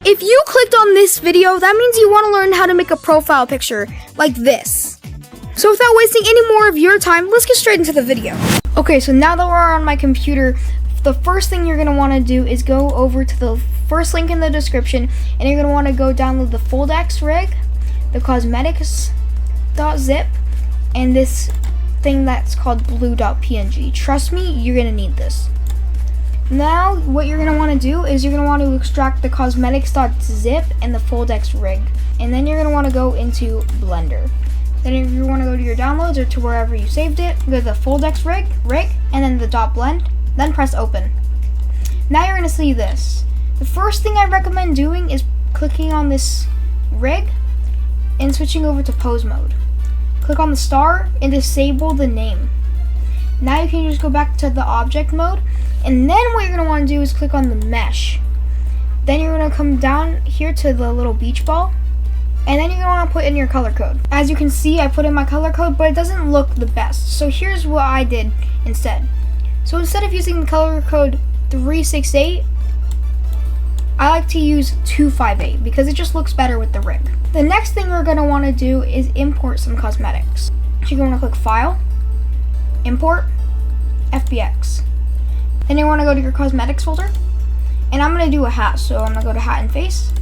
If you clicked on this video, that means you want to learn how to make a profile picture like this. So without wasting any more of your time, let's get straight into the video. Okay, so now that we're on my computer, the first thing you're going to want to do is go over to the first link in the description, and you're going to want to go download the Foldex rig, the cosmetics.zip, and this thing that's called blue.png. Trust me, you're going to need this. Now, what you're going to want to do is you're going to want to extract the cosmetics.zip and the Foldex rig, and then you're going to want to go into Blender. Then if you want to go to your downloads or to wherever you saved it, go to the Foldex rig, and then the .blend, then press open. Now you're going to see this. The first thing I recommend doing is clicking on this rig and switching over to pose mode. Click on the star and disable the name. Now you can just go back to the object mode, and then what you're going to want to do is click on the mesh. Then you're going to come down here to the little beach ball, and then you're going to want to put in your color code. As you can see, I put in my color code, but it doesn't look the best. So here's what I did instead. So instead of using the color code 368, I like to use 258 because it just looks better with the rig. The next thing we're going to want to do is import some cosmetics. So you're going to click File, Import, FBX. Then you want to go to your cosmetics folder, and I'm going to do a hat, so I'm going to go to hat and face,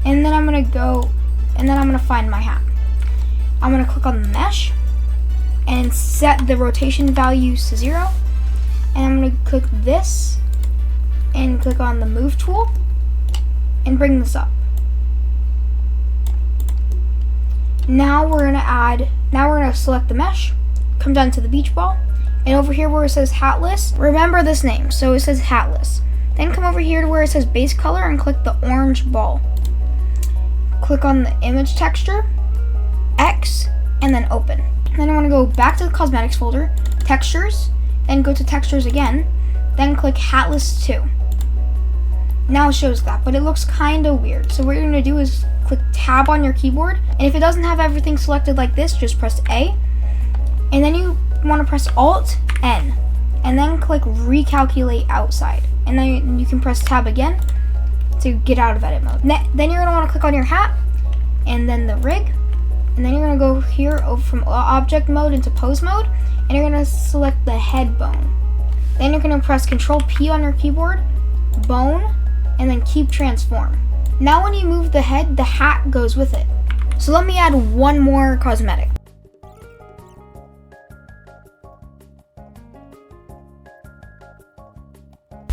and then I'm going to find my hat. I'm going to click on the mesh and set the rotation values to 0, and I'm going to click this and click on the move tool and bring this up. Now we're going to select the mesh, come down to the beach ball, and over here where it says hatless, remember this name, so it says hatless. Then come over here to where it says base color and click the orange ball. Click on the image texture, X, and then open. Then I want to go back to the cosmetics folder, textures, then go to textures again, then click hatless 2. Now it shows that, but it looks kind of weird. So what you're going to do is click tab on your keyboard, and if it doesn't have everything selected like this, just press A, and then you want to press Alt N, and then click recalculate outside, and then you can press tab again to get out of edit mode. Then you're going to want to click on your hat and then the rig, and then you're going to go here over from object mode into pose mode, and you're going to select the head bone. Then you're going to press Control P on your keyboard, bone, and then keep transform. Now when you move the head, the hat goes with it. So let me add one more cosmetic.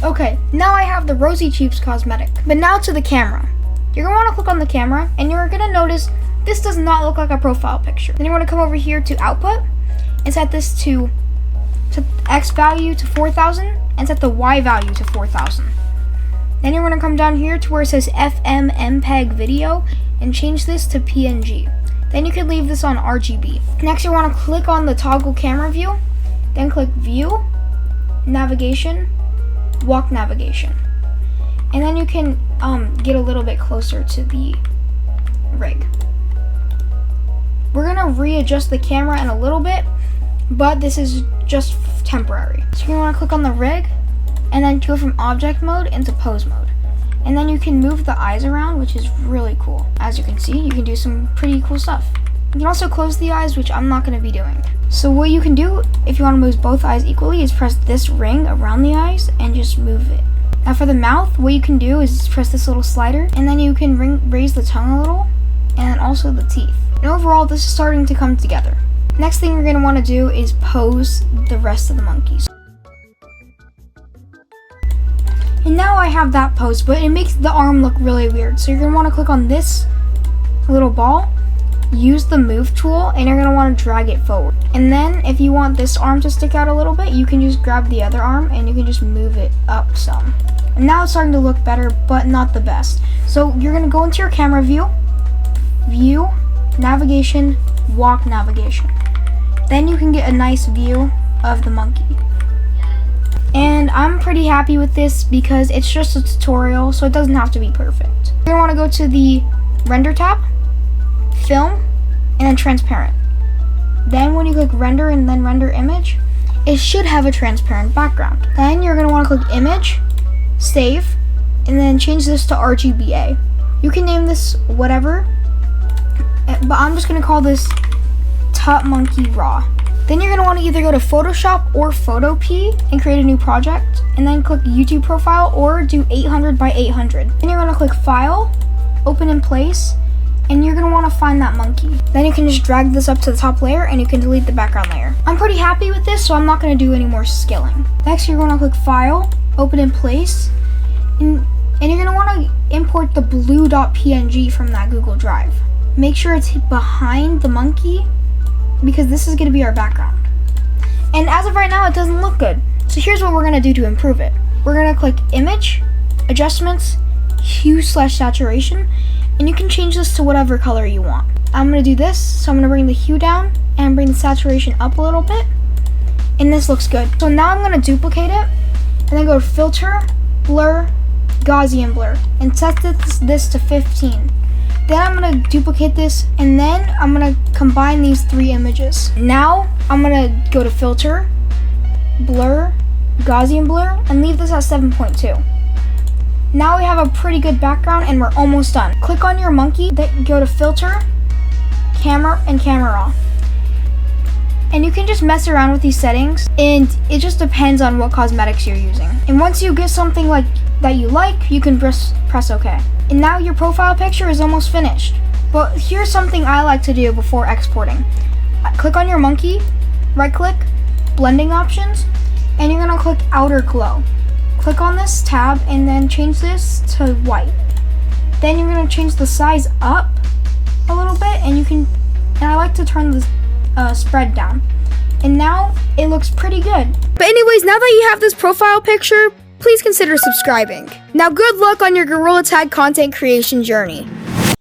Okay, now I have the Rosy Cheeks cosmetic. But now to the camera. You're going to want to click on the camera, and you're going to notice this does not look like a profile picture. Then you want to come over here to output and set this to X value to 4000 and set the Y value to 4000. Then you're going to come down here to where it says FM MPEG video and change this to PNG. Then you can leave this on RGB. Next you want to click on the toggle camera view, then click view, navigation, walk navigation, and then you can get a little bit closer to the rig. We're gonna readjust the camera in a little bit, but this is just temporary. So you want to click on the rig and then go from object mode into pose mode, and then you can move the eyes around, which is really cool. As you can see, you can do some pretty cool stuff. You can also close the eyes, which I'm not going to be doing. So what you can do if you want to move both eyes equally is press this ring around the eyes and just move it. Now for the mouth, what you can do is press this little slider, and then you can raise the tongue a little, and also the teeth. And overall, this is starting to come together. Next thing you're going to want to do is pose the rest of the monkeys. And now I have that pose, but it makes the arm look really weird. So you're going to want to click on this little ball, use the move tool, and you're going to want to drag it forward. And then if you want this arm to stick out a little bit, you can just grab the other arm and you can just move it up some. And now it's starting to look better, but not the best. So you're going to go into your camera view, navigation, walk navigation. Then you can get a nice view of the monkey. And I'm pretty happy with this because it's just a tutorial, so it doesn't have to be perfect. You're going to want to go to the render tab, film, and then transparent. Then when you click render and then render image, it should have a transparent background. Then you're going to want to click image, save, and then change this to RGBA. You can name this whatever, but I'm just gonna call this Tut Monkey Raw. Then you're gonna wanna either go to Photoshop or Photopea and create a new project, and then click YouTube profile or do 800 by 800. Then you're gonna click File, Open in Place, and you're gonna wanna find that monkey. Then you can just drag this up to the top layer and you can delete the background layer. I'm pretty happy with this, so I'm not gonna do any more scaling. Next, you're gonna click File, Open in Place, and you're gonna wanna import the blue.png from that Google Drive. Make sure it's behind the monkey because this is gonna be our background. And as of right now, it doesn't look good. So here's what we're gonna do to improve it. We're gonna click Image, Adjustments, Hue/Saturation, and you can change this to whatever color you want. I'm gonna do this, so I'm gonna bring the hue down and bring the saturation up a little bit, and this looks good. So now I'm gonna duplicate it, and then go to Filter, Blur, Gaussian Blur, and set this to 15. Then I'm gonna duplicate this, and then I'm gonna combine these three images. Now I'm gonna go to Filter, Blur, Gaussian Blur, and leave this at 7.2. Now we have a pretty good background and we're almost done. Click on your monkey, then go to Filter, Camera, and Camera Raw. And you can just mess around with these settings, and it just depends on what cosmetics you're using. And once you get something like that you like, you can press OK. And now your profile picture is almost finished. But here's something I like to do before exporting. Click on your monkey, right click, blending options, and you're gonna click outer glow. Click on this tab and then change this to white. Then you're gonna change the size up a little bit, and I like to turn the spread down. And now it looks pretty good. But anyways, now that you have this profile picture, please consider subscribing. Now good luck on your Gorilla Tag content creation journey.